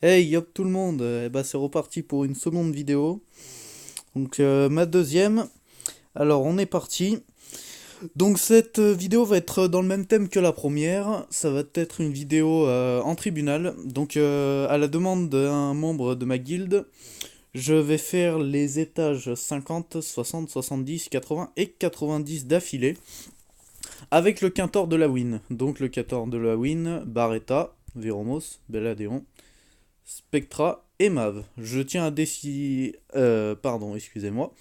Hey, yop tout le monde, c'est reparti pour une seconde vidéo. Donc ma deuxième. Alors on est parti. Donc cette vidéo va être dans le même thème que la première. Ça va être une vidéo en tribunal. Donc à la demande d'un membre de ma guilde, je vais faire les étages 50, 60, 70, 80 et 90 d'affilée. Avec le quintor de la win. Donc le quintor de la win, Barretta, Veromos, Belladéon, Spectra et Mav. Je tiens à pardon, excusez-moi.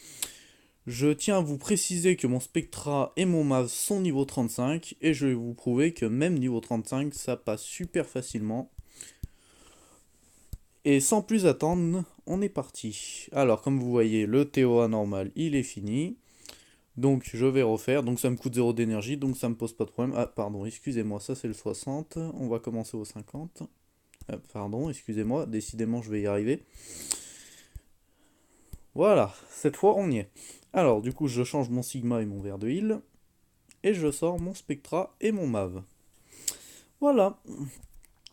Je tiens à vous préciser que mon Spectra et mon Mav sont niveau 35 et je vais vous prouver que même niveau 35 ça passe super facilement. Et sans plus attendre, on est parti. Alors comme vous voyez, le TOA normal il est fini. Donc je vais refaire, donc ça me coûte 0 d'énergie, donc ça me pose pas de problème. Ah pardon, excusez-moi, ça c'est le 60, on va commencer au 50. Pardon, excusez-moi, décidément je vais y arriver. Voilà, cette fois on y est. Alors du coup je change mon Sigma et mon verre de heal, et je sors mon Spectra et mon Mav. Voilà,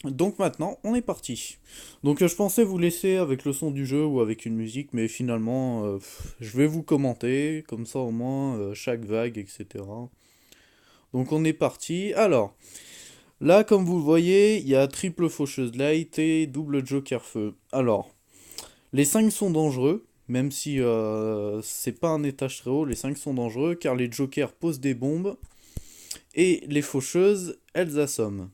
donc maintenant on est parti. Donc je pensais vous laisser avec le son du jeu ou avec une musique, mais finalement je vais vous commenter, comme ça au moins chaque vague, etc. Donc on est parti. Alors, là comme vous le voyez, il y a triple faucheuse light et double joker feu. Alors, les 5 sont dangereux, même si c'est pas un étage très haut, les 5 sont dangereux car les jokers posent des bombes et les faucheuses, elles assomment.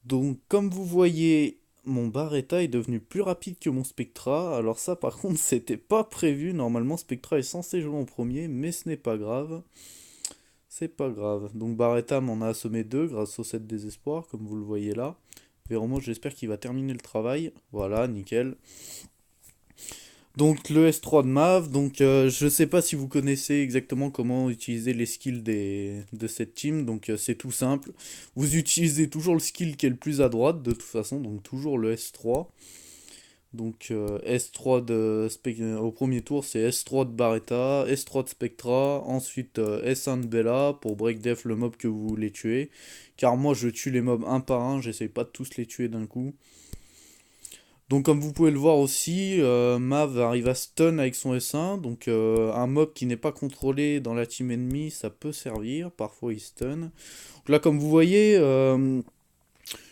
Donc comme vous voyez, mon Barretta est devenu plus rapide que mon Spectra. Alors ça par contre c'était pas prévu, normalement Spectra est censé jouer en premier, mais ce n'est pas grave. C'est pas grave. Donc Barretta m'en a assommé deux grâce au set désespoir, comme vous le voyez là. Véromo, j'espère qu'il va terminer le travail. Voilà, nickel. Donc le S3 de Mav, donc je sais pas si vous connaissez exactement comment utiliser les skills de cette team, donc c'est tout simple. Vous utilisez toujours le skill qui est le plus à droite de toute façon, donc toujours le S3. Donc S3 au premier tour c'est S3 de Barretta, S3 de Spectra, ensuite S1 de Bella pour break def le mob que vous voulez tuer. Car moi je tue les mobs un par un, j'essaye pas de tous les tuer d'un coup. Donc comme vous pouvez le voir aussi, Mav arrive à stun avec son S1, donc un mob qui n'est pas contrôlé dans la team ennemie, ça peut servir, parfois il stun. Donc là comme vous voyez,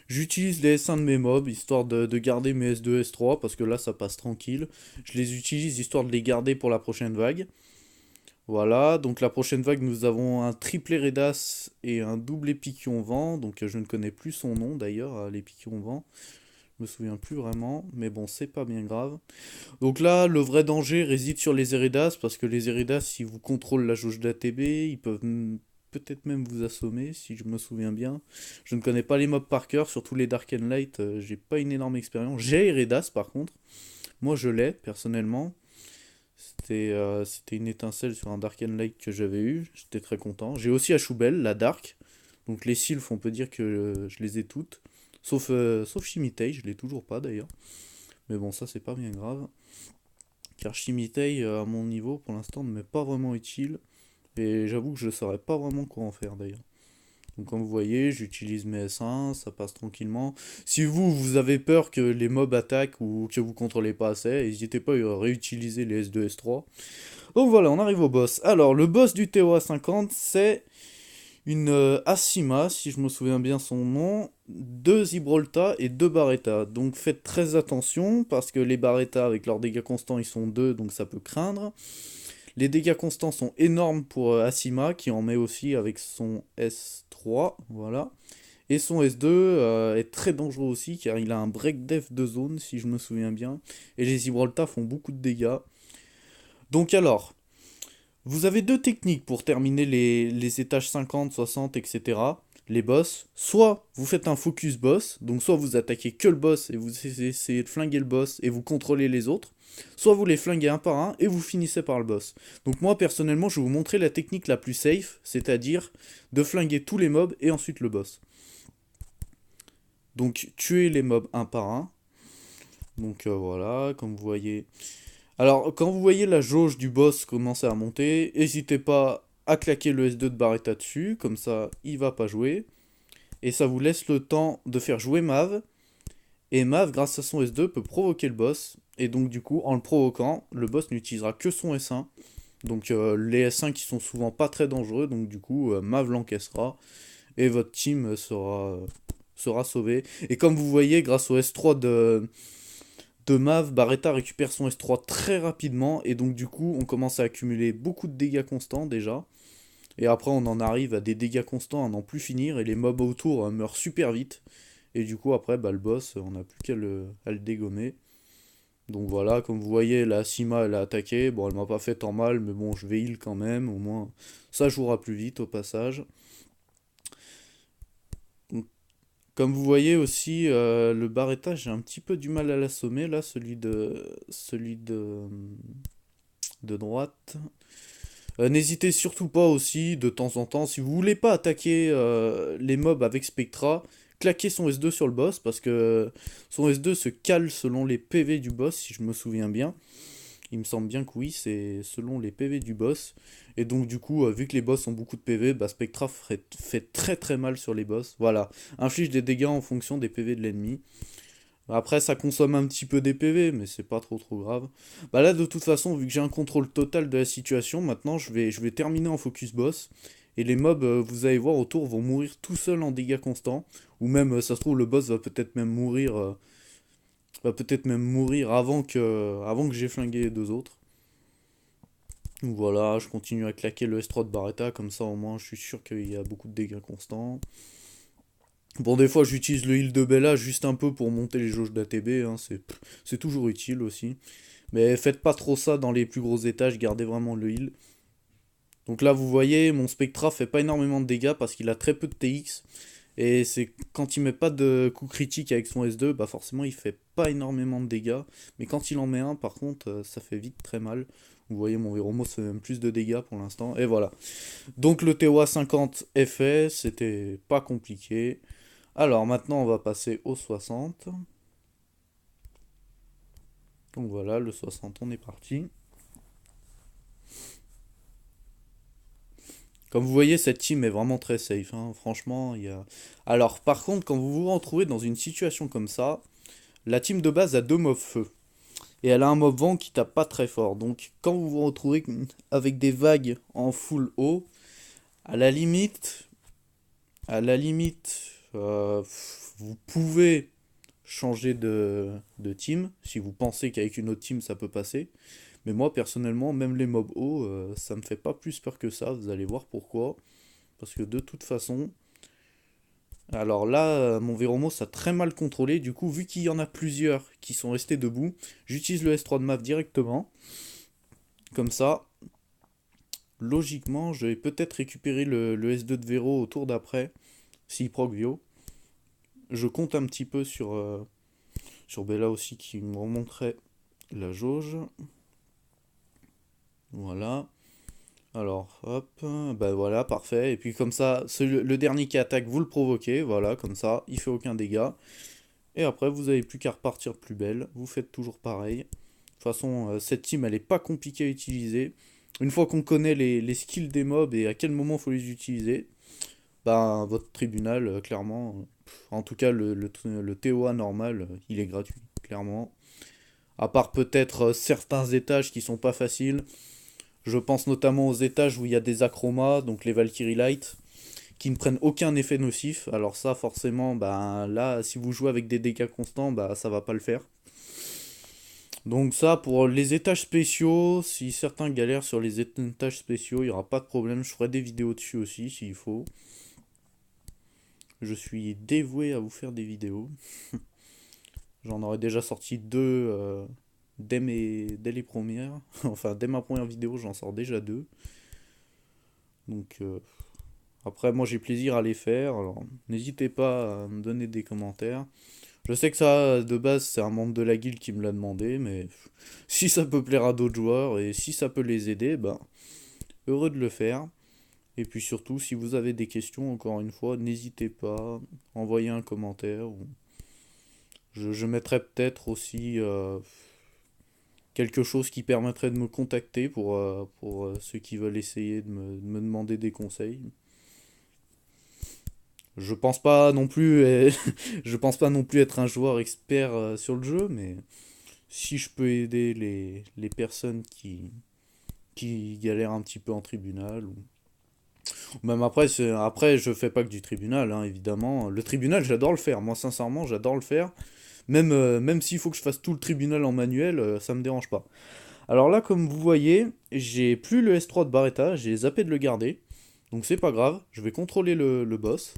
j'utilise les S1 de mes mobs, histoire de garder mes S2, S3, parce que là ça passe tranquille. Je les utilise histoire de les garder pour la prochaine vague. Voilà, donc la prochaine vague nous avons un triple Redas et un double Épicyon Vent, donc je ne connais plus son nom d'ailleurs, l'Épicyon Vent. Je me souviens plus vraiment, mais bon, c'est pas bien grave. Donc là, le vrai danger réside sur les Eredas, parce que les Eredas, si vous contrôlez la jauge d'ATB, ils peuvent peut-être même vous assommer, si je me souviens bien. Je ne connais pas les mobs par cœur, surtout les Dark and Light, j'ai pas une énorme expérience. J'ai Eredas par contre, moi je l'ai personnellement. C'était une étincelle sur un Dark and Light que j'avais eu, j'étais très content. J'ai aussi Ashubel, la Dark, donc les sylphes, on peut dire que je les ai toutes. Sauf Shimitei, je l'ai toujours pas d'ailleurs. Mais bon, ça c'est pas bien grave. Car Shimitei, à mon niveau, pour l'instant, ne m'est pas vraiment utile. Et j'avoue que je ne saurais pas vraiment quoi en faire d'ailleurs. Donc comme vous voyez, j'utilise mes S1, ça passe tranquillement. Si vous avez peur que les mobs attaquent ou que vous contrôlez pas assez, n'hésitez pas à réutiliser les S2, S3. Donc voilà, on arrive au boss. Alors, le boss du TOA 50, c'est une Asima, si je me souviens bien son nom, deux Gibraltar et deux Barretta. Donc faites très attention, parce que les Barretta, avec leurs dégâts constants, ils sont 2, donc ça peut craindre. Les dégâts constants sont énormes pour Asima, qui en met aussi avec son S3, voilà. Et son S2 est très dangereux aussi, car il a un break def de zone, si je me souviens bien. Et les Gibraltar font beaucoup de dégâts. Donc alors, vous avez deux techniques pour terminer les étages 50, 60, etc. Les boss. Soit vous faites un focus boss, donc soit vous attaquez que le boss et vous essayez de flinguer le boss et vous contrôlez les autres. Soit vous les flinguez un par un et vous finissez par le boss. Donc moi personnellement je vais vous montrer la technique la plus safe, c'est-à-dire de flinguer tous les mobs et ensuite le boss. Donc tuer les mobs un par un. Donc voilà, comme vous voyez, alors, quand vous voyez la jauge du boss commencer à monter, n'hésitez pas à claquer le S2 de Barretta dessus, comme ça il va pas jouer. Et ça vous laisse le temps de faire jouer Mav Et Mav, grâce à son S2, peut provoquer le boss. Et donc du coup, en le provoquant, le boss n'utilisera que son S1. Donc les S1 qui sont souvent pas très dangereux. Donc du coup, Mav l'encaissera. Et votre team sera sauvé. Et comme vous voyez, grâce au S3 de Mav, Barretta récupère son S3 très rapidement. Et donc du coup, on commence à accumuler beaucoup de dégâts constants déjà. Et après, on en arrive à des dégâts constants à n'en plus finir. Et les mobs autour meurent super vite. Et du coup, après, le boss, on n'a plus à le dégommer. Donc voilà, comme vous voyez, la Sima, elle a attaqué. Bon, elle m'a pas fait tant mal, mais bon, je vais heal quand même. Au moins, ça jouera plus vite au passage. Donc, comme vous voyez aussi, le Barretta, j'ai un petit peu du mal à l'assommer, là, celui de droite. N'hésitez surtout pas aussi, de temps en temps, si vous voulez pas attaquer les mobs avec Spectra, claquez son S2 sur le boss, parce que son S2 se cale selon les PV du boss, si je me souviens bien. Il me semble bien que oui, c'est selon les PV du boss. Et donc du coup, vu que les boss ont beaucoup de PV, Spectra fait très très mal sur les boss. Voilà, inflige des dégâts en fonction des PV de l'ennemi. Après, ça consomme un petit peu des PV, mais c'est pas trop grave. Là, de toute façon, vu que j'ai un contrôle total de la situation, maintenant, je vais terminer en focus boss. Et les mobs, vous allez voir, autour, vont mourir tout seuls en dégâts constants. Ou même, ça se trouve, le boss va peut-être même mourir avant que j'ai flingué les deux autres. Donc voilà, je continue à claquer le S3 de Barretta, comme ça, au moins, je suis sûr qu'il y a beaucoup de dégâts constants. Bon, des fois, j'utilise le heal de Bella juste un peu pour monter les jauges d'ATB, hein, c'est toujours utile aussi. Mais faites pas trop ça dans les plus gros étages, gardez vraiment le heal. Donc là, vous voyez, mon Spectra fait pas énormément de dégâts parce qu'il a très peu de TX. Et c'est quand il met pas de coup critique avec son S2, forcément il fait pas énormément de dégâts. Mais quand il en met un, par contre, ça fait vite très mal. Vous voyez, mon Véromos fait même plus de dégâts pour l'instant. Et voilà. Donc le TOA 50 est fait, c'était pas compliqué. Alors maintenant on va passer au 60. Donc voilà, le 60, on est parti. Comme vous voyez, cette team est vraiment très safe, hein. Franchement, il y a... Alors par contre, quand vous vous retrouvez dans une situation comme ça, la team de base a deux mobs feu. Et elle a un mob vent qui tape pas très fort. Donc quand vous vous retrouvez avec des vagues en full haut, à la limite, à la limite, vous pouvez changer de team si vous pensez qu'avec une autre team ça peut passer. Mais moi personnellement, même les mobs hauts, ça me fait pas plus peur que ça. Vous allez voir pourquoi. Parce que de toute façon, alors là, mon Véromos a très mal contrôlé. Du coup, vu qu'il y en a plusieurs qui sont restés debout, j'utilise le S3 de Mav directement. Comme ça, logiquement, je vais peut-être récupérer le S2 de Véro au tour d'après, s'il proc Vio. Je compte un petit peu sur Bella aussi qui me remonterait la jauge. Voilà. Alors, hop, voilà, parfait. Et puis comme ça, le dernier qui attaque, vous le provoquez, voilà, comme ça, il fait aucun dégât. Et après, vous n'avez plus qu'à repartir plus belle. Vous faites toujours pareil. De toute façon, cette team, elle est pas compliquée à utiliser. Une fois qu'on connaît les skills des mobs et à quel moment il faut les utiliser, votre tribunal, clairement, en tout cas le TOA normal, il est gratuit, clairement. À part peut-être certains étages qui sont pas faciles. Je pense notamment aux étages où il y a des achromas, donc les Valkyrie Light, qui ne prennent aucun effet nocif. Alors ça, forcément, là, si vous jouez avec des dégâts constants, ça va pas le faire. Donc ça, pour les étages spéciaux, si certains galèrent sur les étages spéciaux, il n'y aura pas de problème. Je ferai des vidéos dessus aussi, s'il faut. Je suis dévoué à vous faire des vidéos. J'en aurais déjà sorti deux dès les premières. Enfin, dès ma première vidéo, j'en sors déjà deux. Donc, après, moi, j'ai plaisir à les faire. Alors, n'hésitez pas à me donner des commentaires. Je sais que ça, de base, c'est un membre de la guilde qui me l'a demandé, mais si ça peut plaire à d'autres joueurs et si ça peut les aider, heureux de le faire. Et puis surtout, si vous avez des questions, encore une fois, n'hésitez pas, envoyez un commentaire. Je mettrai peut-être aussi quelque chose qui permettrait de me contacter pour ceux qui veulent essayer de me demander des conseils. Je pense pas non plus, je pense pas non plus être un joueur expert sur le jeu, mais si je peux aider les personnes qui galèrent un petit peu en tribunal, ou même après, après je fais pas que du tribunal, hein, évidemment. Le tribunal, j'adore le faire. Moi, sincèrement, j'adore le faire. Même s'il faut que je fasse tout le tribunal en manuel, ça me dérange pas. Alors là, comme vous voyez, j'ai plus le S3 de Barretta, j'ai zappé de le garder. Donc c'est pas grave, je vais contrôler le boss.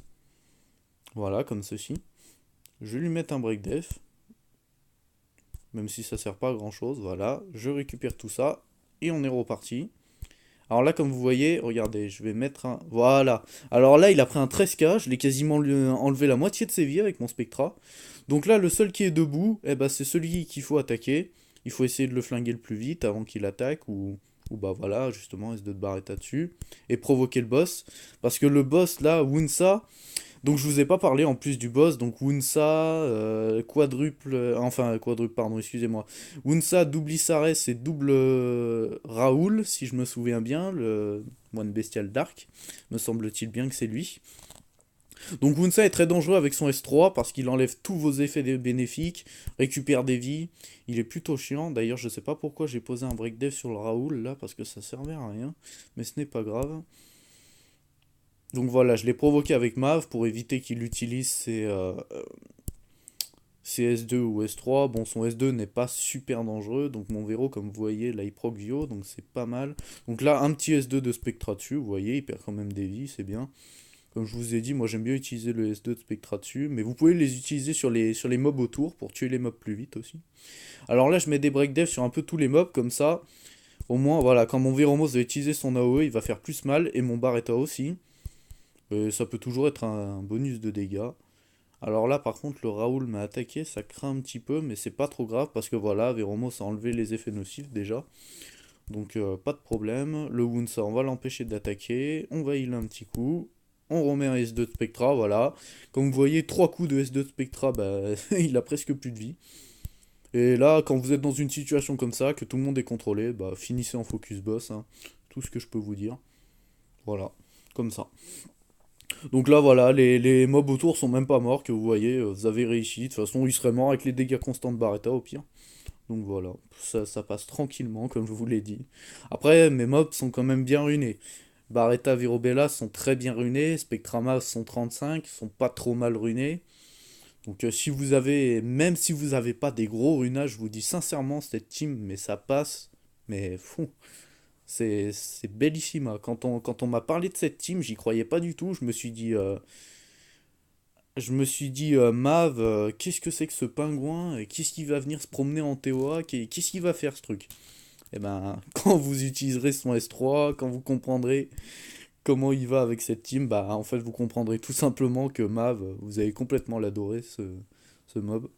Voilà, comme ceci. Je vais lui mettre un break def, même si ça sert pas à grand chose. Voilà, je récupère tout ça et on est reparti. Alors là, comme vous voyez, regardez, je vais mettre un. Voilà. Alors là, il a pris un 13K, je l'ai quasiment enlevé la moitié de ses vies avec mon Spectra. Donc là, le seul qui est debout, eh ben, c'est celui qu'il faut attaquer. Il faut essayer de le flinguer le plus vite avant qu'il attaque ou bah voilà, justement, S2 de Barretta dessus. Et provoquer le boss. Parce que le boss là, Wunsa, donc je vous ai pas parlé en plus du boss, donc Wunsa, quadruple, pardon, excusez-moi. Wunsa, double Issares et double Raoul, si je me souviens bien, le moine bestial Dark, me semble-t-il bien que c'est lui. Donc Wunsa est très dangereux avec son S3 parce qu'il enlève tous vos effets bénéfiques, récupère des vies, il est plutôt chiant. D'ailleurs, je sais pas pourquoi j'ai posé un break dev sur le Raoul là, parce que ça servait à rien, mais ce n'est pas grave. Donc voilà, je l'ai provoqué avec Mav pour éviter qu'il utilise ses S2 ou S3. Bon, son S2 n'est pas super dangereux, donc mon Vero, comme vous voyez, là il proc Vio, donc c'est pas mal. Donc là, un petit S2 de Spectra dessus, vous voyez, il perd quand même des vies, c'est bien. Comme je vous ai dit, moi j'aime bien utiliser le S2 de Spectra dessus, mais vous pouvez les utiliser sur les mobs autour pour tuer les mobs plus vite aussi. Alors là, je mets des break dev sur un peu tous les mobs, comme ça, au moins, voilà, quand mon Veromos va utiliser son AOE, il va faire plus mal, et mon Barretta aussi. Ça peut toujours être un bonus de dégâts. Alors là, par contre, le Raoul m'a attaqué, ça craint un petit peu, mais c'est pas trop grave parce que voilà, Veromos a enlevé les effets nocifs déjà. Donc pas de problème. Le Wunsa, on va l'empêcher d'attaquer. On va heal un petit coup. On remet un S2 de Spectra, voilà. Comme vous voyez, 3 coups de S2 de Spectra, bah, il a presque plus de vie. Et là, quand vous êtes dans une situation comme ça, que tout le monde est contrôlé, bah finissez en focus boss, hein. Tout ce que je peux vous dire. Voilà, comme ça. Donc là, voilà, les mobs autour sont même pas morts, que vous voyez, vous avez réussi. De toute façon, ils seraient morts avec les dégâts constants de Barretta au pire. Donc voilà, ça passe tranquillement, comme je vous l'ai dit. Après, mes mobs sont quand même bien runés. Barretta, Virobella sont très bien runés, Spectrama sont 35, sont pas trop mal runés. Donc si vous avez, même si vous avez pas des gros runages, je vous dis sincèrement, cette team, mais ça passe, mais fou. C'est bellissima. Quand on m'a parlé de cette team, j'y croyais pas du tout. Mav, qu'est-ce que c'est que ce pingouin? Qu'est-ce qui va venir se promener en TOA? Qu'est-ce qu'il va faire ce truc? Eh ben, quand vous utiliserez son S3, quand vous comprendrez comment il va avec cette team, bah en fait vous comprendrez tout simplement que Mav, vous allez complètement l'adorer ce mob.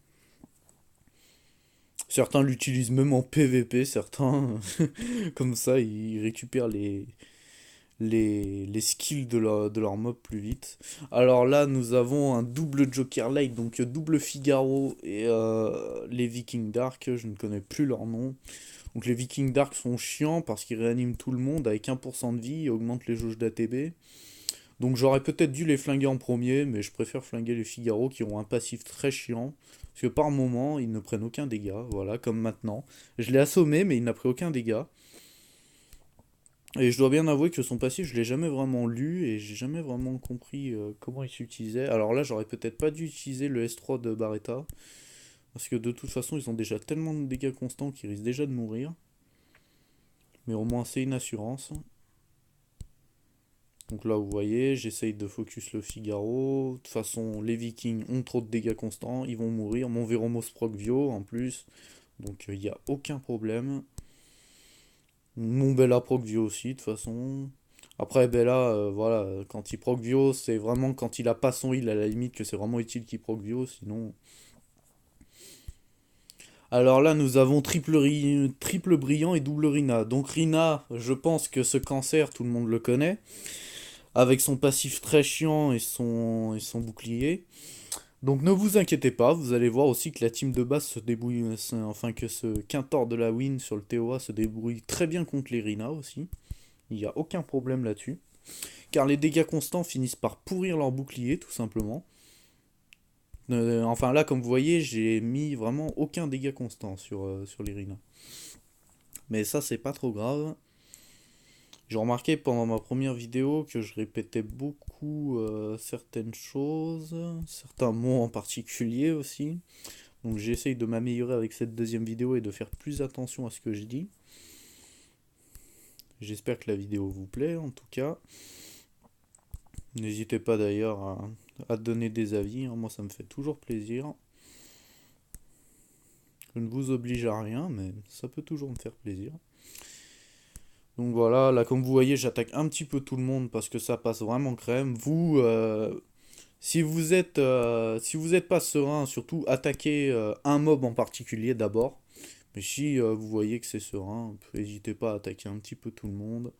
Certains l'utilisent même en PVP, certains comme ça ils récupèrent les skills de leur mob plus vite. Alors là, nous avons un double Joker Light, donc double Figaro et les Vikings Dark, je ne connais plus leur nom. Donc les Vikings Dark sont chiants parce qu'ils réaniment tout le monde avec 1% de vie et augmentent les jauges d'ATB. Donc j'aurais peut-être dû les flinguer en premier, mais je préfère flinguer les Figaro qui ont un passif très chiant. Parce que par moment, ils ne prennent aucun dégât, voilà, comme maintenant. Je l'ai assommé, mais il n'a pris aucun dégât. Et je dois bien avouer que son passif, je l'ai jamais vraiment lu et j'ai jamais vraiment compris comment il s'utilisait. Alors là, j'aurais peut-être pas dû utiliser le S3 de Barretta, parce que de toute façon, ils ont déjà tellement de dégâts constants qu'ils risquent déjà de mourir. Mais au moins, c'est une assurance. Donc là, vous voyez, j'essaye de focus le Figaro. De toute façon, les Vikings ont trop de dégâts constants, ils vont mourir. Mon Veromos proc Vio en plus, donc il n'y a aucun problème. Mon Bella proc Vio aussi, de toute façon. Après, Bella, voilà, quand il proc Vio, c'est vraiment quand il a pas son heal à la limite que c'est vraiment utile qu'il proc Vio, sinon. Alors là, nous avons triple brillant et double Rina. Donc Rina, je pense que ce cancer, tout le monde le connaît. Avec son passif très chiant et son bouclier. Donc ne vous inquiétez pas, vous allez voir aussi que la team de base se débrouille, enfin que ce quintor de la win sur le TOA se débrouille très bien contre les Rina aussi. Il n'y a aucun problème là-dessus. car les dégâts constants finissent par pourrir leur bouclier, tout simplement. Enfin là, comme vous voyez, j'ai mis vraiment aucun dégât constant sur l'Irina. Mais ça, c'est pas trop grave. J'ai remarqué pendant ma première vidéo que je répétais beaucoup certaines choses, certains mots en particulier aussi. Donc j'essaye de m'améliorer avec cette deuxième vidéo et de faire plus attention à ce que je dis. J'espère que la vidéo vous plaît en tout cas. N'hésitez pas d'ailleurs à donner des avis, hein. Moi ça me fait toujours plaisir. Je ne vous oblige à rien, mais ça peut toujours me faire plaisir. Donc voilà, là comme vous voyez, j'attaque un petit peu tout le monde parce que ça passe vraiment crème. Vous, si vous êtes pas serein, surtout attaquez un mob en particulier d'abord. Mais si vous voyez que c'est serein, n'hésitez pas à attaquer un petit peu tout le monde.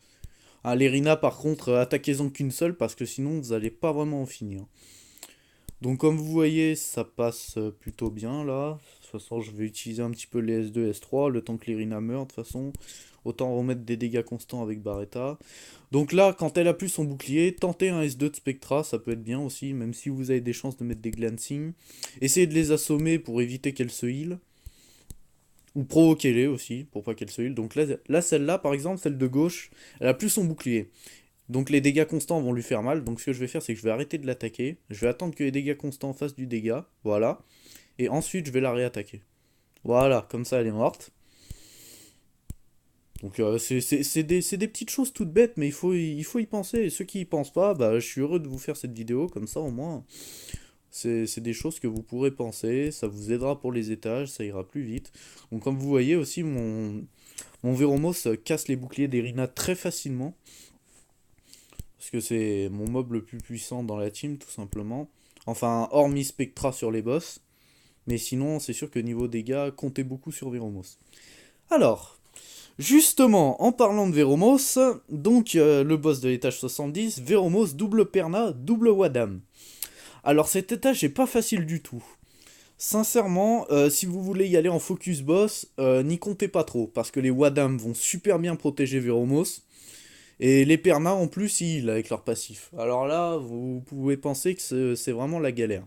Ah, l'Irina par contre, attaquez-en qu'une seule parce que sinon vous n'allez pas vraiment en finir. Donc comme vous voyez, ça passe plutôt bien là. De toute façon, je vais utiliser un petit peu les S2, S3, le temps que l'Irina meurt de toute façon. Autant remettre des dégâts constants avec Barretta. Donc là, quand elle a plus son bouclier, tentez un S2 de Spectra, ça peut être bien aussi, même si vous avez des chances de mettre des glancing. Essayez de les assommer pour éviter qu'elles se heal. Ou provoquez-les aussi, pour pas qu'elles se heal. Donc là celle-là, par exemple, celle de gauche, elle a plus son bouclier. Donc les dégâts constants vont lui faire mal. Donc ce que je vais faire, c'est que je vais arrêter de l'attaquer. Je vais attendre que les dégâts constants fassent du dégât. Voilà. Et ensuite, je vais la réattaquer. Voilà, comme ça, elle est morte. Donc c'est des petites choses toutes bêtes, mais il faut y penser. Et ceux qui y pensent pas, bah, je suis heureux de vous faire cette vidéo, comme ça au moins, c'est des choses que vous pourrez penser, ça vous aidera pour les étages, ça ira plus vite. Donc comme vous voyez aussi, mon Veromos casse les boucliers d'Erina très facilement, parce que c'est mon mob le plus puissant dans la team, tout simplement. Enfin, hormis Spectra sur les boss, mais sinon, c'est sûr que niveau dégâts, comptez beaucoup sur Veromos. Alors... Justement, en parlant de Veromos, donc le boss de l'étage 70, Veromos double Perna, double Wadam. Alors cet étage est pas facile du tout. Sincèrement, si vous voulez y aller en focus boss, n'y comptez pas trop, parce que les Wadam vont super bien protéger Veromos, et les Perna en plus ils heal avec leur passif. Alors là, vous pouvez penser que c'est vraiment la galère.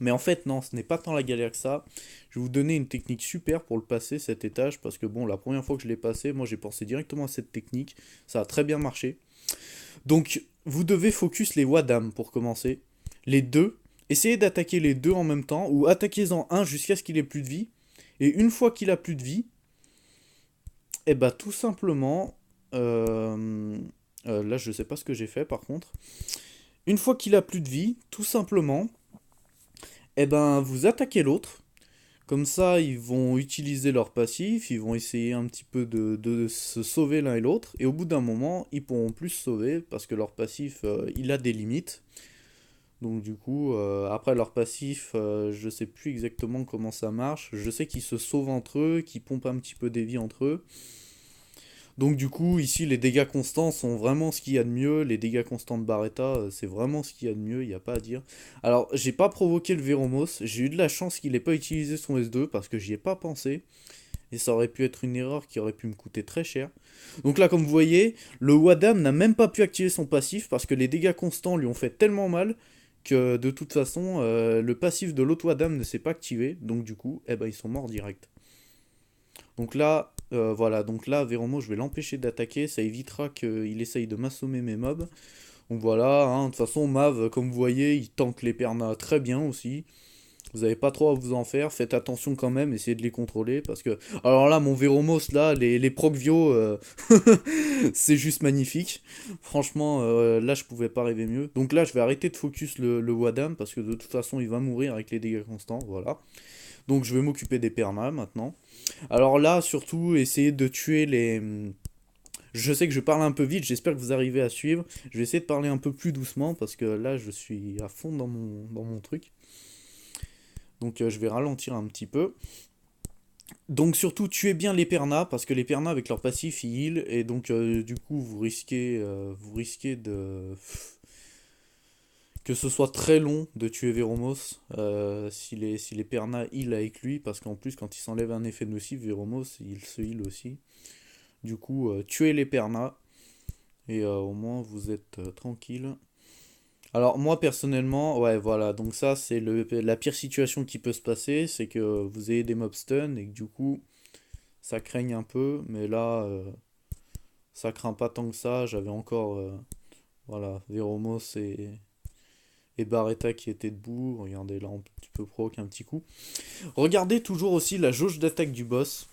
Mais en fait, non, ce n'est pas tant la galère que ça. Je vais vous donner une technique super pour le passer, cet étage, parce que bon, la première fois que je l'ai passé, moi j'ai pensé directement à cette technique. Ça a très bien marché. Donc, vous devez focus les Wadam pour commencer. Les deux. Essayez d'attaquer les deux en même temps, ou attaquez-en un jusqu'à ce qu'il ait plus de vie. Et une fois qu'il a plus de vie, et bah tout simplement... là, je sais pas ce que j'ai fait par contre. Une fois qu'il a plus de vie, tout simplement... Eh ben, vous attaquez l'autre. Comme ça, ils vont utiliser leur passif, ils vont essayer un petit peu de se sauver l'un et l'autre. Et au bout d'un moment, ils pourront plus se sauver parce que leur passif, il a des limites. Donc du coup, après leur passif, je sais plus exactement comment ça marche. Je sais qu'ils se sauvent entre eux, qu'ils pompent un petit peu des vies entre eux. Donc du coup, ici, les dégâts constants sont vraiment ce qu'il y a de mieux. Les dégâts constants de Barretta, c'est vraiment ce qu'il y a de mieux, il n'y a pas à dire. Alors, j'ai pas provoqué le Veromos. J'ai eu de la chance qu'il n'ait pas utilisé son S2 parce que j'y ai pas pensé. Et ça aurait pu être une erreur qui aurait pu me coûter très cher. Donc là, comme vous voyez, le Wadam n'a même pas pu activer son passif parce que les dégâts constants lui ont fait tellement mal que de toute façon, le passif de l'autre Wadam ne s'est pas activé. Donc du coup, eh ben, ils sont morts direct. Donc là, voilà, donc là, Véromo, je vais l'empêcher d'attaquer, ça évitera qu'il essaye de m'assommer mes mobs. Donc voilà, hein, de toute façon, Mav, comme vous voyez, il tank les Perna très bien aussi. Vous n'avez pas trop à vous en faire, faites attention quand même, essayez de les contrôler, parce que... Alors là, mon Véromos, là, les Procvio, c'est juste magnifique. Franchement, là, je pouvais pas rêver mieux. Donc là, je vais arrêter de focus le Wadam, parce que de toute façon, il va mourir avec les dégâts constants, voilà. Donc je vais m'occuper des Perna maintenant. Alors là, surtout, essayez de tuer les... Je sais que je parle un peu vite, j'espère que vous arrivez à suivre. Je vais essayer de parler un peu plus doucement, parce que là, je suis à fond dans mon truc. Donc je vais ralentir un petit peu. Donc surtout, tuez bien les Perna, parce que les Perna, avec leur passif, ils heal. Et donc, du coup, vous risquez de... que ce soit très long de tuer Veromos si les Perna heal avec lui, parce qu'en plus, quand il s'enlève un effet nocif, Veromos, il se heal aussi. Du coup, tuez les Perna. Et au moins vous êtes tranquille. Alors moi personnellement, ouais voilà, donc ça c'est la pire situation qui peut se passer, c'est que vous ayez des mob stun et que du coup ça craigne un peu, mais là ça craint pas tant que ça, j'avais encore voilà, Veromos et Barretta qui étaient debout, regardez là on peut provoquer un petit coup. Regardez toujours aussi la jauge d'attaque du boss.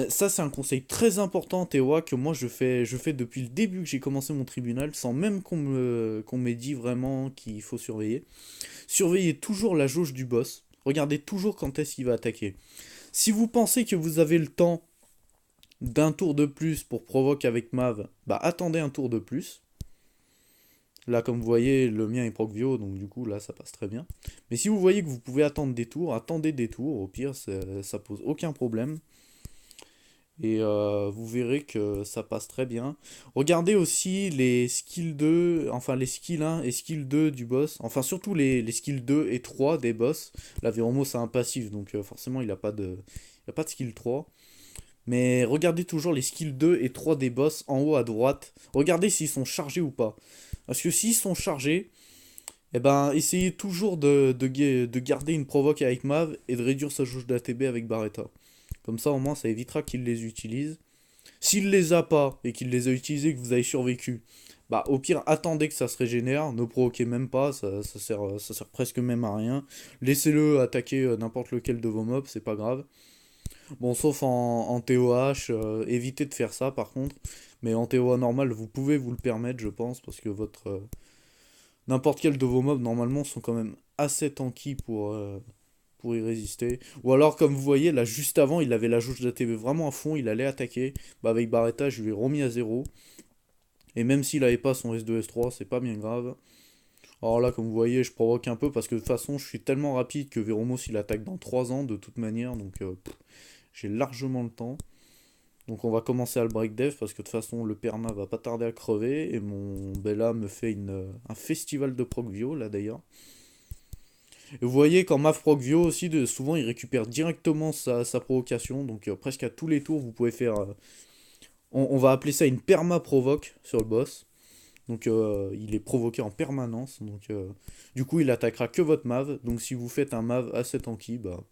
Ça, c'est un conseil très important, Théoa, que moi je fais depuis le début que j'ai commencé mon tribunal, sans même qu'on m'ait dit vraiment qu'il faut surveiller. Surveillez toujours la jauge du boss. Regardez toujours quand est-ce qu'il va attaquer. Si vous pensez que vous avez le temps d'un tour de plus pour provoquer avec Mav, bah attendez un tour de plus. Là, comme vous voyez, le mien est Procvio, donc du coup, là, ça passe très bien. Mais si vous voyez que vous pouvez attendre des tours, attendez des tours. Au pire, ça pose aucun problème. Et vous verrez que ça passe très bien. Regardez aussi les skills 2, enfin les skills 1 et skill 2 du boss. Enfin, surtout les skills 2 et 3 des boss. Là, Véromo, c'est un passif, donc forcément, il n'a pas de skill 3. Mais regardez toujours les skills 2 et 3 des boss en haut à droite. Regardez s'ils sont chargés ou pas. Parce que s'ils sont chargés, eh ben, essayez toujours de garder une provoque avec Mav et de réduire sa jauge d'ATB avec Barretta. Comme ça, au moins, ça évitera qu'il les utilise. S'il les a pas et qu'il les a utilisés et que vous avez survécu, bah au pire, attendez que ça se régénère, ne provoquez même pas, ça sert presque même à rien. Laissez-le attaquer n'importe lequel de vos mobs, c'est pas grave. Bon, sauf en TOH, évitez de faire ça par contre. Mais en TOA normal, vous pouvez vous le permettre, je pense, parce que n'importe quel de vos mobs, normalement, sont quand même assez tanky pour y résister. Ou alors, comme vous voyez, là, juste avant, il avait la jauge d'ATB vraiment à fond, il allait attaquer. Bah, avec Barretta, je lui ai remis à 0. Et même s'il avait pas son S2, S3, c'est pas bien grave. Alors là, comme vous voyez, je provoque un peu parce que de toute façon, je suis tellement rapide que Veromos, il attaque dans 3 ans de toute manière. Donc, j'ai largement le temps. Donc on va commencer à le break dev parce que de toute façon le Perna va pas tarder à crever et mon Bella me fait un festival de Procvio là d'ailleurs. Et vous voyez quand Mav Procvio aussi, souvent il récupère directement sa provocation, donc presque à tous les tours vous pouvez faire... on va appeler ça une perma provoque sur le boss. Donc il est provoqué en permanence, donc du coup il attaquera que votre Mav, donc si vous faites un Mav assez tanky, bah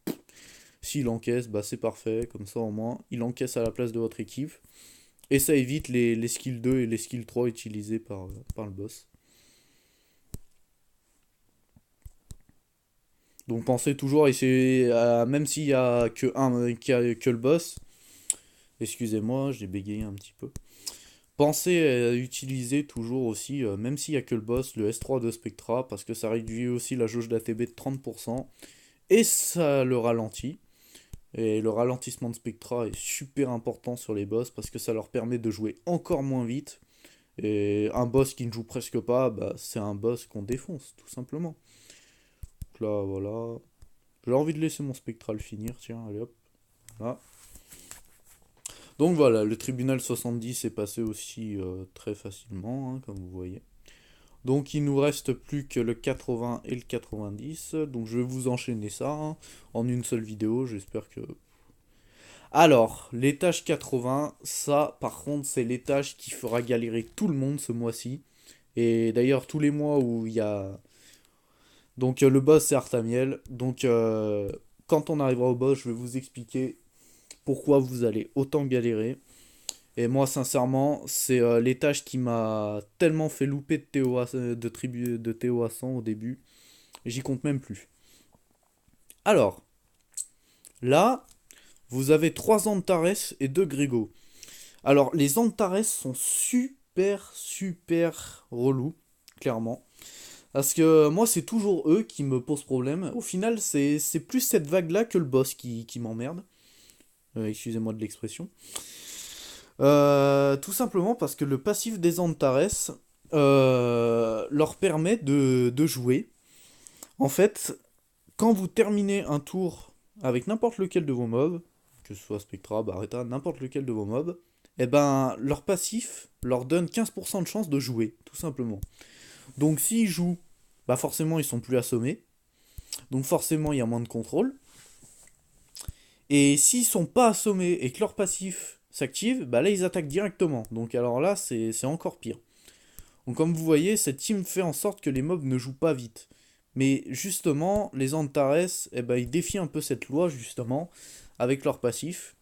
s'il encaisse, bah c'est parfait, comme ça au moins, il encaisse à la place de votre équipe. Et ça évite les skills 2 et les skills 3 utilisés par le boss. Donc pensez toujours à essayer, même s'il y a que le boss, excusez-moi, j'ai bégayé un petit peu. Pensez à utiliser toujours aussi, même s'il n'y a que le boss, le S3 de Spectra, parce que ça réduit aussi la jauge d'ATB de 30%, et ça le ralentit. Et le ralentissement de Spectra est super important sur les boss parce que ça leur permet de jouer encore moins vite. Et un boss qui ne joue presque pas, bah, c'est un boss qu'on défonce, tout simplement. Donc là, voilà. J'ai envie de laisser mon Spectral finir, tiens, allez hop. Là. Donc voilà, le tribunal 70 est passé aussi très facilement, hein, comme vous voyez. Donc il nous reste plus que le 80 et le 90. Donc je vais vous enchaîner ça hein, en une seule vidéo. J'espère que... Alors, l'étage 80, ça par contre c'est l'étage qui fera galérer tout le monde ce mois-ci. Et d'ailleurs tous les mois où il y a... Donc le boss c'est Artamiel. Donc quand on arrivera au boss, je vais vous expliquer pourquoi vous allez autant galérer. Et moi, sincèrement, c'est l'étage qui m'a tellement fait louper de TO à 100 au début. J'y compte même plus. Alors, là, vous avez 3 Antares et 2 Grégo. Alors, les Antares sont super relous, clairement. Parce que moi, c'est toujours eux qui me posent problème. Au final, c'est plus cette vague-là que le boss qui m'emmerde. Excusez-moi de l'expression. Tout simplement parce que le passif des Antares leur permet de jouer. En fait, quand vous terminez un tour avec n'importe lequel de vos mobs, que ce soit Spectra, Barretta, n'importe lequel de vos mobs, et ben leur passif leur donne 15% de chance de jouer, tout simplement. Donc s'ils jouent, bah forcément ils sont plus assommés, donc forcément il y a moins de contrôle. Et s'ils sont pas assommés et que leur passif s'active, bah là ils attaquent directement. Donc alors là c'est encore pire. Donc comme vous voyez, cette team fait en sorte que les mobs ne jouent pas vite. Mais justement, les Antares, eh ben, ils défient un peu cette loi, justement, avec leur passif.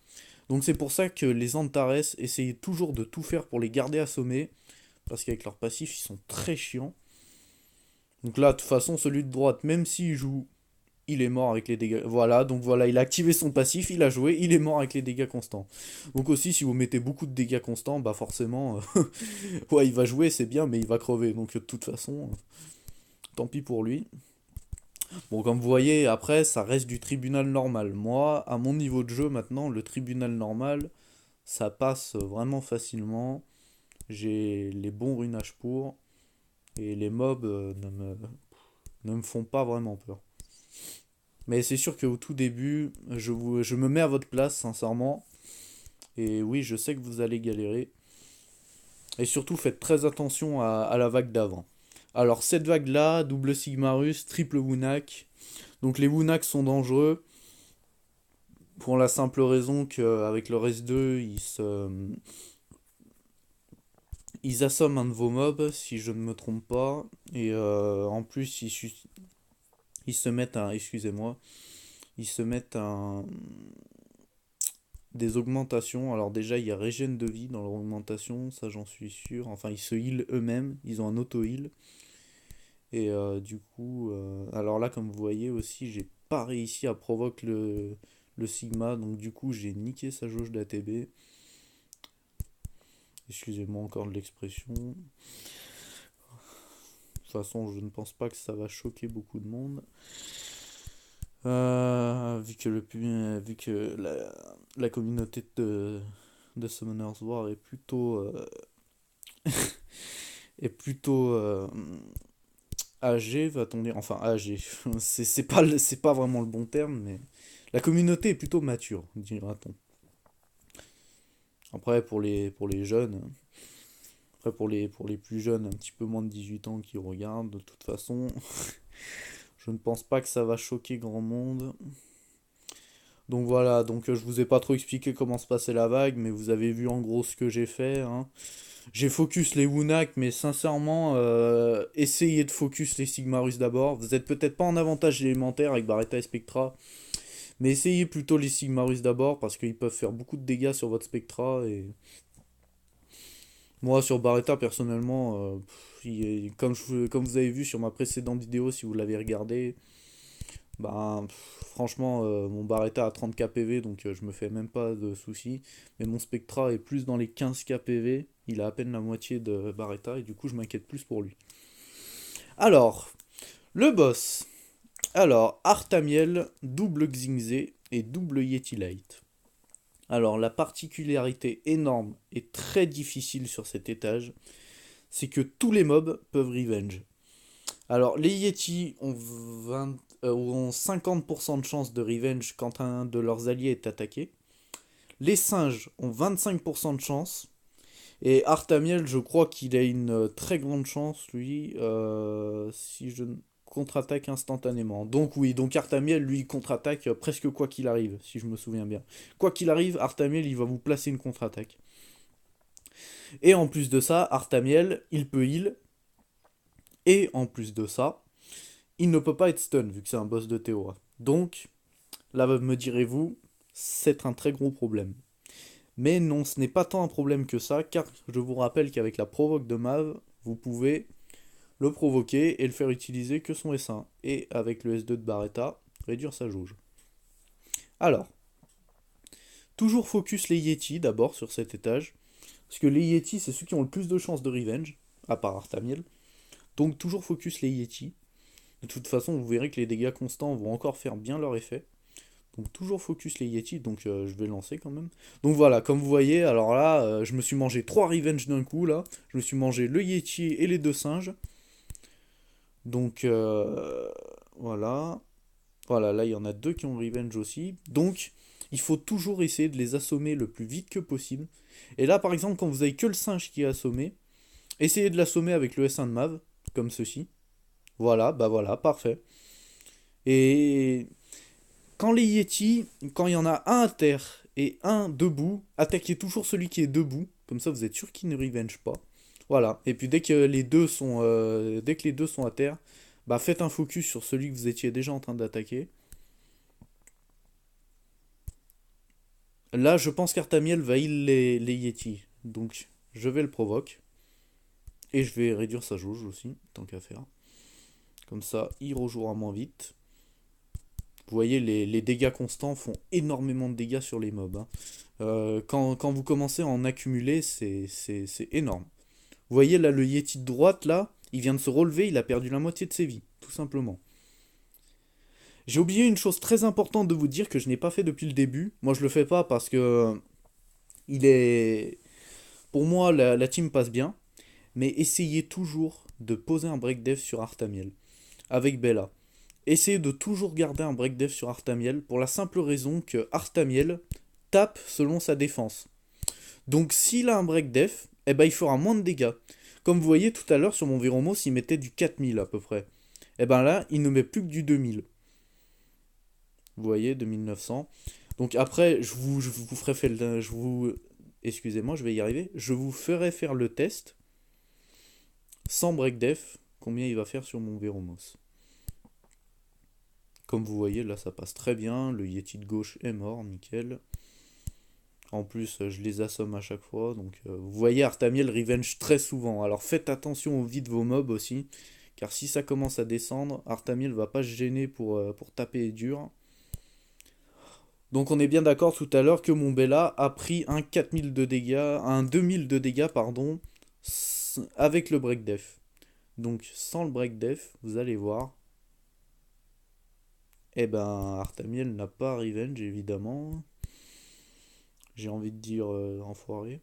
Donc c'est pour ça que les Antares essayent toujours de tout faire pour les garder assommés, parce qu'avec leur passif, ils sont très chiants. Donc là, de toute façon, celui de droite, même s'il joue, il est mort avec les dégâts. Voilà, donc voilà, il a activé son passif, il a joué, il est mort avec les dégâts constants. Donc aussi, si vous mettez beaucoup de dégâts constants, bah forcément, ouais, il va jouer, c'est bien, mais il va crever. Donc de toute façon, tant pis pour lui. Bon, comme vous voyez, après, ça reste du tribunal normal. Moi, à mon niveau de jeu maintenant, le tribunal normal, ça passe vraiment facilement. J'ai les bons runages pour, et les mobs ne me font pas vraiment peur. Mais c'est sûr qu'au tout début, je me mets à votre place, sincèrement. Et oui, je sais que vous allez galérer. Et surtout, faites très attention à la vague d'avant. Alors, cette vague-là, double Sigmarus, triple Wunak. Donc, les Wunak sont dangereux. Pour la simple raison qu'avec leur S2, ils assomment un de vos mobs, si je ne me trompe pas. Et en plus, ils se mettent un. Excusez-moi. Ils se mettent un des augmentations. Alors déjà, il y a régène de vie dans leur augmentation, ça j'en suis sûr. Enfin, ils se heal eux-mêmes, ils ont un auto-heal. Et du coup, alors là, comme vous voyez aussi, j'ai pas réussi à provoquer le Sigma, donc du coup, j'ai niqué sa jauge d'ATB. Excusez-moi encore de l'expression. De toute façon, je ne pense pas que ça va choquer beaucoup de monde. Vu que la communauté de Summoners War est plutôt âgée, va-t-on dire. Enfin, âgée. C'est pas vraiment le bon terme, mais la communauté est plutôt mature, dira-t-on. Après, pour les jeunes, après pour les plus jeunes, un petit peu moins de 18 ans qui regardent, de toute façon, je ne pense pas que ça va choquer grand monde. Donc voilà, donc je vous ai pas trop expliqué comment se passait la vague, mais vous avez vu en gros ce que j'ai fait, hein. J'ai focus les Wunak, mais sincèrement, essayez de focus les Sigmarus d'abord. Vous êtes peut-être pas en avantage élémentaire avec Barretta et Spectra, mais essayez plutôt les Sigmarus d'abord, parce qu'ils peuvent faire beaucoup de dégâts sur votre Spectra. Et moi, sur Barretta, personnellement, comme vous avez vu sur ma précédente vidéo, si vous l'avez regardé, bah, franchement, mon Barretta a 30k PV, donc je me fais même pas de soucis. Mais mon Spectra est plus dans les 15k PV. Il a à peine la moitié de Barretta, et du coup, je m'inquiète plus pour lui. Alors, le boss. Alors, Artamiel, double Xingzé et double Yeti Light. Alors, la particularité énorme et très difficile sur cet étage, c'est que tous les mobs peuvent revenge. Alors, les Yeti ont 50% de chance de revenge quand un de leurs alliés est attaqué. Les singes ont 25% de chance. Et Artamiel, je crois qu'il a une très grande chance, lui, si je contre-attaque instantanément. Donc oui, donc Artamiel, lui, contre-attaque presque quoi qu'il arrive, si je me souviens bien. Quoi qu'il arrive, Artamiel, il va vous placer une contre-attaque. Et en plus de ça, Artamiel, il peut heal. Et en plus de ça, il ne peut pas être stun, vu que c'est un boss de Théora. Donc, là, me direz-vous, c'est un très gros problème. Mais non, ce n'est pas tant un problème que ça, car je vous rappelle qu'avec la provoque de Mav, vous pouvez le provoquer et le faire utiliser que son S1. Et avec le S2 de Barretta, réduire sa jauge. Alors, toujours focus les Yeti d'abord sur cet étage, parce que les Yeti, c'est ceux qui ont le plus de chances de revenge, à part Artamiel. Donc toujours focus les Yeti. De toute façon, vous verrez que les dégâts constants vont encore faire bien leur effet. Donc toujours focus les Yeti, donc je vais lancer quand même. Donc voilà, comme vous voyez, alors là, je me suis mangé 3 revenge d'un coup, là. Je me suis mangé le Yeti et les deux singes. Donc voilà. Voilà, là il y en a deux qui ont revenge aussi. Donc il faut toujours essayer de les assommer le plus vite que possible. Et là par exemple, quand vous avez que le singe qui est assommé, essayez de l'assommer avec le S1 de Mav, comme ceci. Voilà, bah voilà, parfait. Et quand les Yeti, quand il y en a un à terre et un debout, attaquez toujours celui qui est debout. Comme ça, vous êtes sûr qu'il ne revenge pas. Voilà. Et puis dès que les deux sont à terre, bah faites un focus sur celui que vous étiez déjà en train d'attaquer. Là, je pense qu'Artamiel va heal les Yeti. Donc, je vais le provoque. Et je vais réduire sa jauge aussi, tant qu'à faire. Comme ça, il rejouera moins vite. Vous voyez, les dégâts constants font énormément de dégâts sur les mobs, hein. Quand vous commencez à en accumuler, c'est énorme. Vous voyez là, le Yeti de droite, là, il vient de se relever, il a perdu la moitié de ses vies, tout simplement. J'ai oublié une chose très importante de vous dire que je n'ai pas fait depuis le début. Moi, je le fais pas parce que il est... Pour moi, la team passe bien. Mais essayez toujours de poser un break dev sur Artamiel avec Bella. Essayez de toujours garder un break dev sur Artamiel pour la simple raison que Artamiel tape selon sa défense. Donc s'il a un break def, eh ben, il fera moins de dégâts. Comme vous voyez tout à l'heure sur mon Véromos, il mettait du 4000 à peu près. Et ben là, il ne met plus que du 2000. Vous voyez, 2900. Donc après, je vous ferai faire le... Excusez-moi, je vais y arriver. Je vous ferai faire le test sans break def, combien il va faire sur mon Véromos. Comme vous voyez, là ça passe très bien. Le Yeti de gauche est mort, nickel. En plus, je les assomme à chaque fois. Donc, vous voyez, Artamiel revenge très souvent. Alors faites attention au vie de vos mobs aussi. Car si ça commence à descendre, Artamiel va pas se gêner pour taper dur. Donc on est bien d'accord tout à l'heure que mon Bella a pris un 4000 de dégâts, un 2000 de dégâts, pardon, avec le break def. Donc sans le break def, vous allez voir. Eh ben, Artamiel n'a pas revenge, évidemment. J'ai envie de dire enfoiré.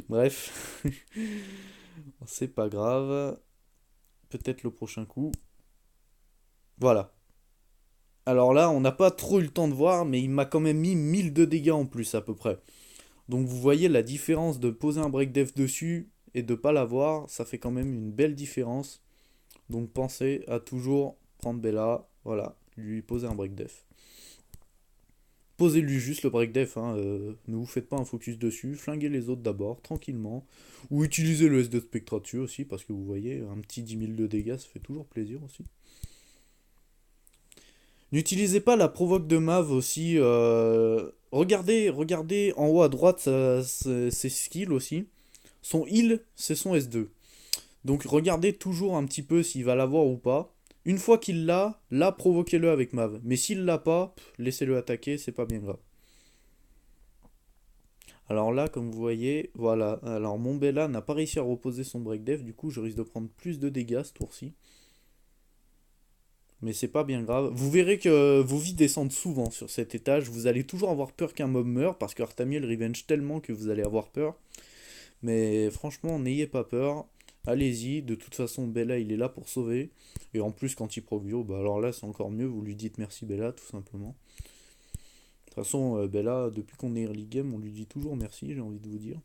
Bref, c'est pas grave. Peut-être le prochain coup. Voilà. Alors là, on n'a pas trop eu le temps de voir, mais il m'a quand même mis 1000 de dégâts en plus à peu près. Donc vous voyez la différence de poser un break def dessus et de pas l'avoir, ça fait quand même une belle différence. Donc pensez à toujours prendre Bella, voilà, lui poser un break def. Posez-lui juste le break def, hein, ne vous faites pas un focus dessus, flinguez les autres d'abord, tranquillement. Ou utilisez le S2 Spectra dessus aussi, parce que vous voyez, un petit 10 000 de dégâts, ça fait toujours plaisir aussi. N'utilisez pas la provoque de Mav aussi. Regardez en haut à droite ses skills aussi. Son heal, c'est son S2. Donc regardez toujours un petit peu s'il va l'avoir ou pas. Une fois qu'il l'a, là provoquez-le avec Mav. Mais s'il l'a pas, laissez-le attaquer, c'est pas bien grave. Alors là, comme vous voyez, voilà. Alors mon Bella n'a pas réussi à reposer son break def, du coup je risque de prendre plus de dégâts ce tour-ci. Mais c'est pas bien grave. Vous verrez que vos vies descendent souvent sur cet étage. Vous allez toujours avoir peur qu'un mob meure, parce que Artamiel revenge tellement que vous allez avoir peur. Mais franchement, n'ayez pas peur. Allez-y, de toute façon, Bella, il est là pour sauver. Et en plus, quand il proc bio, bah alors là, c'est encore mieux. Vous lui dites merci Bella, tout simplement. De toute façon, Bella, depuis qu'on est early game, on lui dit toujours merci, j'ai envie de vous dire.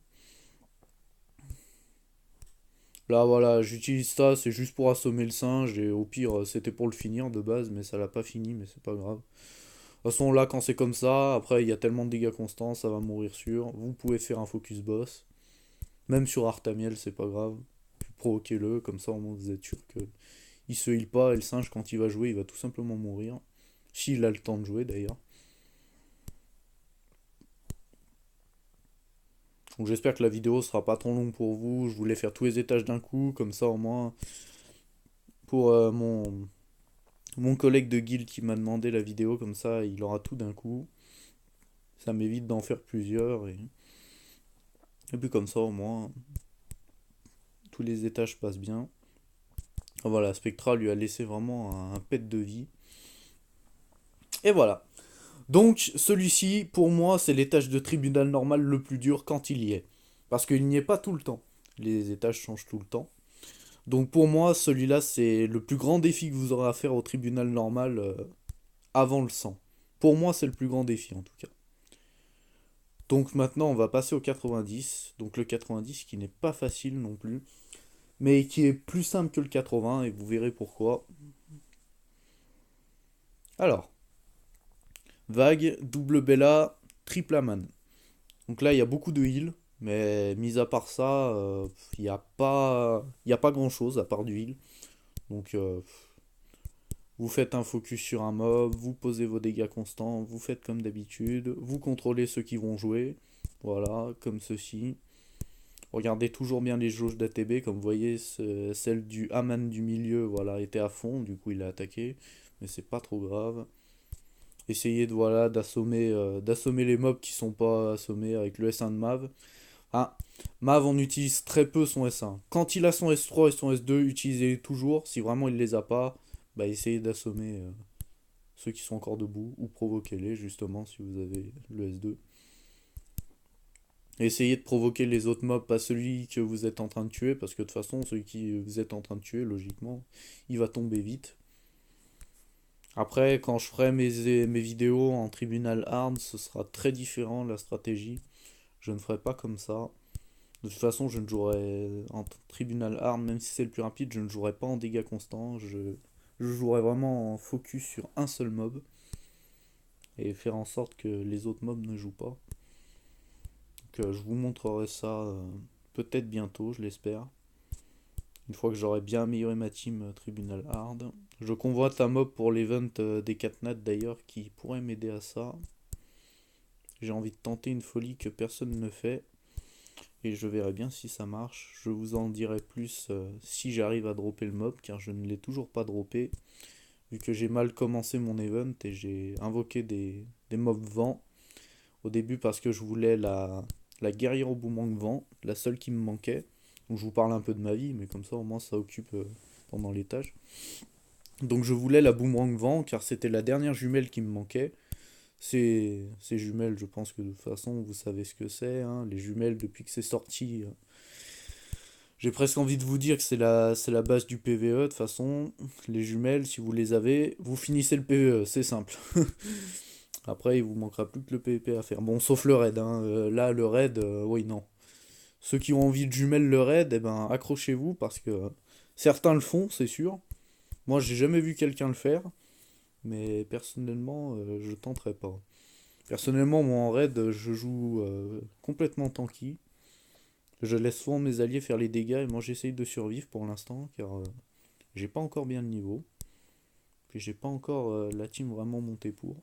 Là, voilà, j'utilise ça, c'est juste pour assommer le singe. Et au pire, c'était pour le finir de base, mais ça l'a pas fini, mais c'est pas grave. De toute façon, là, quand c'est comme ça, après, il y a tellement de dégâts constants, ça va mourir sûr. Vous pouvez faire un focus boss. Même sur Artamiel, c'est pas grave. Provoquez-le, comme ça, au moins, vous êtes sûr que il se heal pas, et le singe, quand il va jouer, il va tout simplement mourir. S'il a le temps de jouer, d'ailleurs. Donc j'espère que la vidéo sera pas trop longue pour vous. Je voulais faire tous les étages d'un coup, comme ça, au moins, pour mon collègue de guild qui m'a demandé la vidéo, comme ça, il aura tout d'un coup. Ça m'évite d'en faire plusieurs. Et puis comme ça, au moins, tous les étages passent bien. Voilà, Spectra lui a laissé vraiment un pet de vie. Et voilà. Donc celui-ci, pour moi, c'est l'étage de tribunal normal le plus dur quand il y est. Parce qu'il n'y est pas tout le temps. Les étages changent tout le temps. Donc pour moi, celui-là, c'est le plus grand défi que vous aurez à faire au tribunal normal avant le sang. Pour moi, c'est le plus grand défi en tout cas. Donc maintenant, on va passer au 90. Donc le 90 qui n'est pas facile non plus. Mais qui est plus simple que le 80 et vous verrez pourquoi. Alors, vague, double Bella, triple Aman. Donc là, il y a beaucoup de heal, Mais mis à part ça, il y a pas grand-chose à part du heal. Donc vous faites un focus sur un mob, vous posez vos dégâts constants, vous faites comme d'habitude, vous contrôlez ceux qui vont jouer. Voilà, comme ceci. Regardez toujours bien les jauges d'ATB, comme vous voyez, celle du Haman du milieu, voilà, était à fond, du coup il a attaqué, mais c'est pas trop grave. Essayez de voilà d'assommer les mobs qui sont pas assommés avec le S1 de Mav. Ah, Mav on utilise très peu son S1. Quand il a son S3 et son S2, utilisez-les toujours. Si vraiment il les a pas, bah essayez d'assommer ceux qui sont encore debout ou provoquez-les justement si vous avez le S2. Essayez de provoquer les autres mobs, pas celui que vous êtes en train de tuer, parce que de toute façon, celui que vous êtes en train de tuer, logiquement, il va tomber vite. Après, quand je ferai mes vidéos en tribunal hard, ce sera très différent la stratégie. Je ne ferai pas comme ça. De toute façon, je ne jouerai en tribunal hard, même si c'est le plus rapide, je ne jouerai pas en dégâts constants. Je jouerai vraiment en focus sur un seul mob. Et faire en sorte que les autres mobs ne jouent pas. Donc je vous montrerai ça peut-être bientôt, je l'espère. Une fois que j'aurai bien amélioré ma team Tribunal Hard. Je convoite un mob pour l'event des 4 nats d'ailleurs qui pourrait m'aider à ça. J'ai envie de tenter une folie que personne ne fait. Et je verrai bien si ça marche. Je vous en dirai plus si j'arrive à dropper le mob, car je ne l'ai toujours pas droppé. Vu que j'ai mal commencé mon event et j'ai invoqué des mobs vent. Au début parce que je voulais la guerrière au boomerang vent, la seule qui me manquait. Donc je vous parle un peu de ma vie, mais comme ça au moins ça occupe pendant les tâches. Donc je voulais la boomerang vent car c'était la dernière jumelle qui me manquait. Ces jumelles, je pense que de toute façon vous savez ce que c'est. Hein. Les jumelles, depuis que c'est sorti, j'ai presque envie de vous dire que c'est la base du PVE. De toute façon, les jumelles, si vous les avez, vous finissez le PVE, c'est simple. Après, il vous manquera plus que le PVP à faire. Bon, sauf le raid. Hein. Là, le raid, oui, non. Ceux qui ont envie de jumelles le raid, eh ben, accrochez-vous parce que certains le font, c'est sûr. Moi, j'ai jamais vu quelqu'un le faire, mais personnellement, je tenterai pas. Personnellement, moi en raid, je joue complètement tanky. Je laisse souvent mes alliés faire les dégâts et moi j'essaye de survivre pour l'instant car j'ai pas encore bien le niveau. Puis j'ai pas encore la team vraiment montée pour.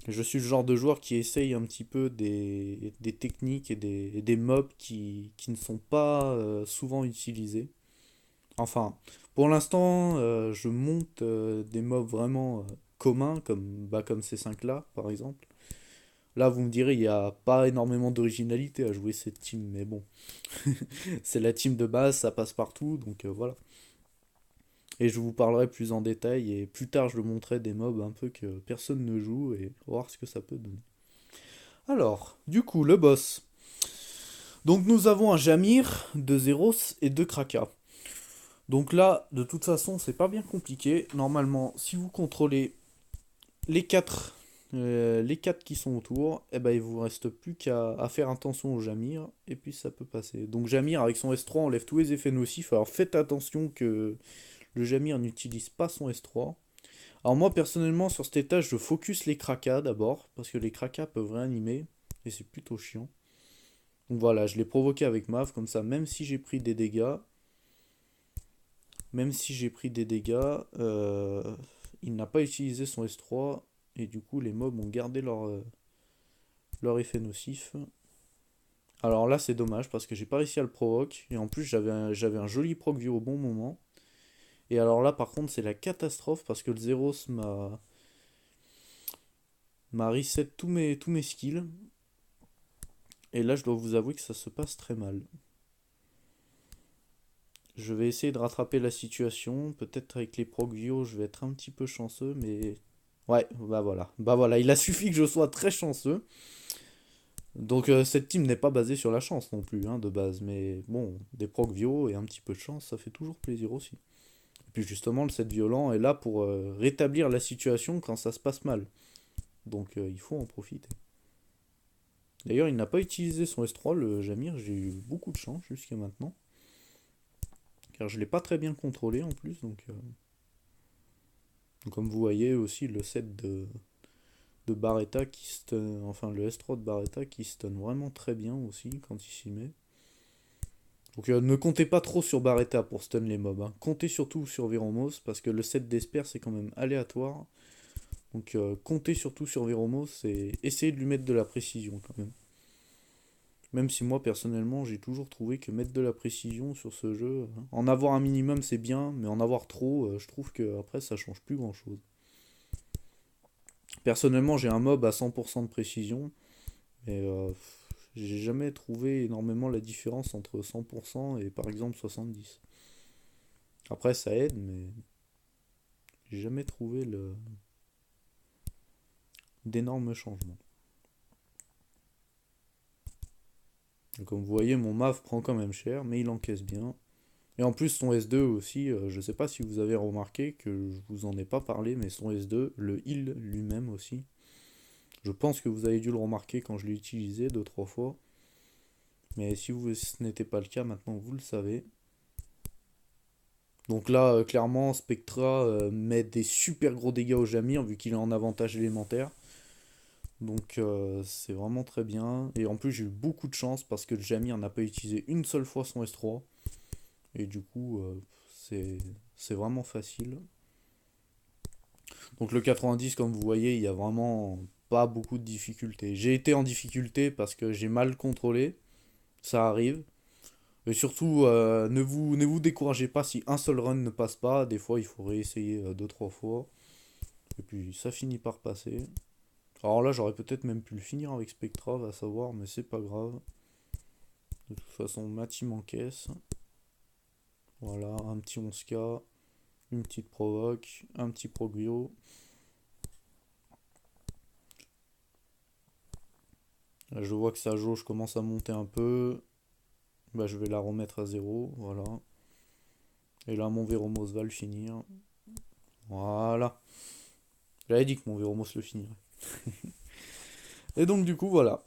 Je suis le genre de joueur qui essaye un petit peu des techniques et des mobs qui ne sont pas souvent utilisés. Enfin, pour l'instant, je monte des mobs vraiment communs, comme ces 5 là, par exemple. Là, vous me direz, il n'y a pas énormément d'originalité à jouer cette team, mais bon, c'est la team de base, ça passe partout, donc voilà. Et je vous parlerai plus en détail, et plus tard, je vous montrerai des mobs un peu que personne ne joue, et voir ce que ça peut donner. Alors, du coup, le boss. Donc nous avons un Jamir, deux Zeros et deux Kraka. Donc là, de toute façon, c'est pas bien compliqué. Normalement, si vous contrôlez les 4 qui sont autour, eh ben, il vous reste plus qu'à faire attention au Jamir, et puis ça peut passer. Donc Jamir, avec son S3, enlève tous les effets nocifs. Alors faites attention que le Jamir n'utilise pas son S3. Alors moi, personnellement, sur cet étage, je focus les Krakas d'abord, parce que les Krakas peuvent réanimer, et c'est plutôt chiant. Donc voilà, je l'ai provoqué avec Mav, comme ça, même si j'ai pris des dégâts, il n'a pas utilisé son S3, et du coup les mobs ont gardé leur effet nocif. Alors là c'est dommage, parce que j'ai pas réussi à le provoquer, et en plus j'avais un joli proc vu au bon moment. Et alors là par contre c'est la catastrophe, parce que le Zeros m'a reset tous mes skills, et là je dois vous avouer que ça se passe très mal. Je vais essayer de rattraper la situation. Peut-être avec les Progvio, je vais être un petit peu chanceux, mais. Ouais, bah voilà. Bah voilà, il a suffi que je sois très chanceux. Donc cette team n'est pas basée sur la chance non plus, hein, de base. Mais bon, des Progvio et un petit peu de chance, ça fait toujours plaisir aussi. Et puis justement, le set violent est là pour rétablir la situation quand ça se passe mal. Donc il faut en profiter. D'ailleurs, il n'a pas utilisé son S3, le Jamir. J'ai eu beaucoup de chance jusqu'à maintenant. Car je ne l'ai pas très bien contrôlé en plus, donc comme vous voyez aussi le set de Barretta qui stun, enfin le S3 de Barretta qui stun vraiment très bien aussi quand il s'y met. Donc ne comptez pas trop sur Barretta pour stun les mobs, hein. Comptez surtout sur Viromos parce que le set d'Esper c'est quand même aléatoire. Donc comptez surtout sur Viromos et essayez de lui mettre de la précision quand même. Même si moi personnellement j'ai toujours trouvé que mettre de la précision sur ce jeu, en avoir un minimum c'est bien, mais en avoir trop, je trouve que après ça change plus grand chose. Personnellement j'ai un mob à 100% de précision, et j'ai jamais trouvé énormément la différence entre 100% et par exemple 70. Après ça aide, mais j'ai jamais trouvé d'énormes changements. Donc, comme vous voyez, mon MAV prend quand même cher, mais il encaisse bien. Et en plus, son S2 aussi, je sais pas si vous avez remarqué que je vous en ai pas parlé, mais son S2, le heal lui-même aussi. Je pense que vous avez dû le remarquer quand je l'ai utilisé 2-3 fois. Mais si ce n'était pas le cas, maintenant vous le savez. Donc là, clairement, Spectra met des super gros dégâts au Jamir, vu qu'il est en avantage élémentaire. Donc c'est vraiment très bien. Et en plus, j'ai eu beaucoup de chance parce que le Jamir n'a pas utilisé une seule fois son S3. Et du coup, c'est vraiment facile. Donc le 90, comme vous voyez, il y a vraiment pas beaucoup de difficultés. J'ai été en difficulté parce que j'ai mal contrôlé. Ça arrive. Et surtout, ne vous découragez pas si un seul run ne passe pas. Des fois, il faut réessayer 2-3 fois. Et puis, ça finit par passer. Alors là, j'aurais peut-être même pu le finir avec Spectra, va savoir, mais c'est pas grave. De toute façon, ma team encaisse. Voilà, un petit 11k, une petite provoque, un petit progrio. Là, je vois que sa jauge commence à monter un peu. Bah, je vais la remettre à 0, voilà. Et là, mon Véromos va le finir. Voilà. J'avais dit que mon Véromos le finirait. Et donc, du coup, voilà.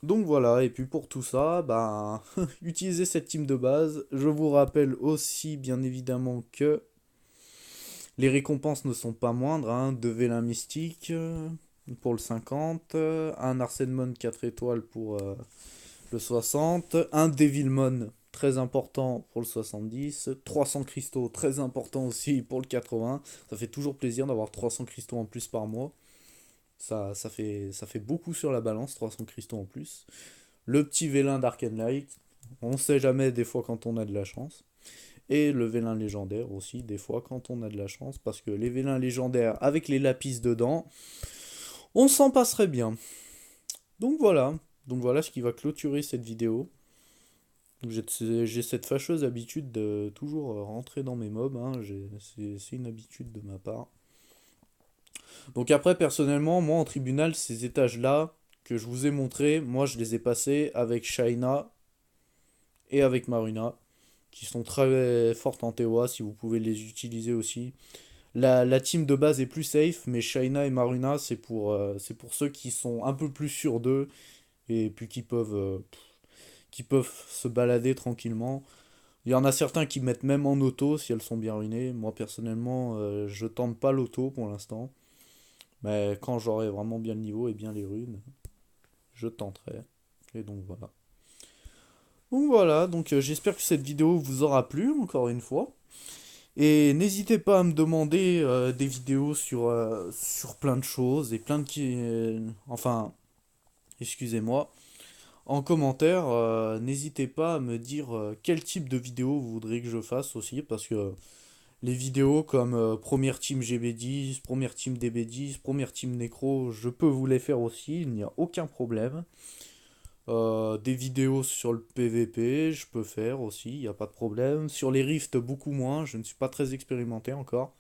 Donc voilà, et puis pour tout ça, bah, utilisez cette team de base. Je vous rappelle aussi, bien évidemment, que les récompenses ne sont pas moindres, hein. 2 vélins mystiques pour le 50, un Arsenemon 4 étoiles pour le 60, un Devilmon très important pour le 70, 300 cristaux très important aussi pour le 80. Ça fait toujours plaisir d'avoir 300 cristaux en plus par mois. Ça fait beaucoup sur la balance, 300 cristaux en plus. Le petit vélin d'Arcane Light, on sait jamais des fois quand on a de la chance. Et le vélin légendaire aussi, des fois quand on a de la chance, parce que les vélins légendaires avec les lapis dedans, on s'en passerait bien. Donc voilà, ce qui va clôturer cette vidéo. J'ai cette fâcheuse habitude de toujours rentrer dans mes mobs, hein. C'est une habitude de ma part. Donc après, personnellement, moi en tribunal, ces étages-là que je vous ai montrés, moi je les ai passés avec Shaina et avec Maruna, qui sont très fortes en TOA, si vous pouvez les utiliser aussi. La team de base est plus safe, mais Shaina et Maruna, c'est pour ceux qui sont un peu plus sûrs d'eux, et puis qui peuvent se balader tranquillement. Il y en a certains qui mettent même en auto si elles sont bien ruinées. Moi personnellement, je tente pas l'auto pour l'instant. Mais quand j'aurai vraiment bien le niveau et bien les runes, je tenterai. Et donc voilà. Donc voilà, donc j'espère que cette vidéo vous aura plu, encore une fois. Et n'hésitez pas à me demander des vidéos sur plein de choses et plein de... enfin, excusez-moi. En commentaire, n'hésitez pas à me dire quel type de vidéo vous voudrez que je fasse aussi, parce que les vidéos comme première team GB10, première team DB10, première team Necro, je peux vous les faire aussi, il n'y a aucun problème. Des vidéos sur le PVP, je peux faire aussi, il n'y a pas de problème. Sur les rifts, beaucoup moins, je ne suis pas très expérimenté encore.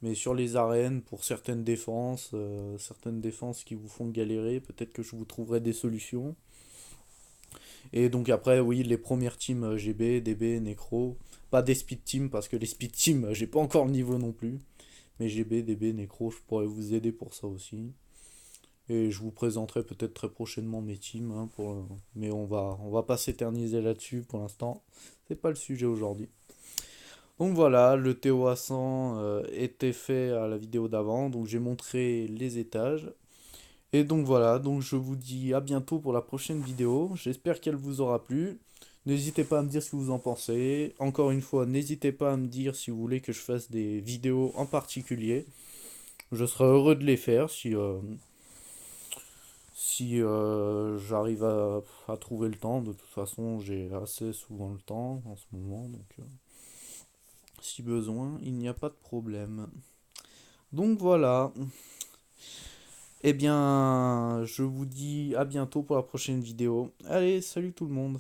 Mais sur les arènes, pour certaines défenses qui vous font galérer, peut-être que je vous trouverai des solutions. Et donc après, oui, les premières teams GB, DB, Necro. Pas des speed teams, parce que les speed teams, j'ai pas encore le niveau non plus. Mais GB, DB, Necro, je pourrais vous aider pour ça aussi. Et je vous présenterai peut-être très prochainement mes teams, hein, mais on va pas s'éterniser là-dessus pour l'instant. C'est pas le sujet aujourd'hui. Donc voilà, le TOA 100 était fait à la vidéo d'avant, donc j'ai montré les étages. Et donc voilà, donc je vous dis à bientôt pour la prochaine vidéo. J'espère qu'elle vous aura plu. N'hésitez pas à me dire ce que vous en pensez. Encore une fois, n'hésitez pas à me dire si vous voulez que je fasse des vidéos en particulier. Je serai heureux de les faire si j'arrive à trouver le temps. De toute façon, j'ai assez souvent le temps en ce moment, donc si besoin, il n'y a pas de problème. Donc voilà. Eh bien, je vous dis à bientôt pour la prochaine vidéo. Allez, salut tout le monde.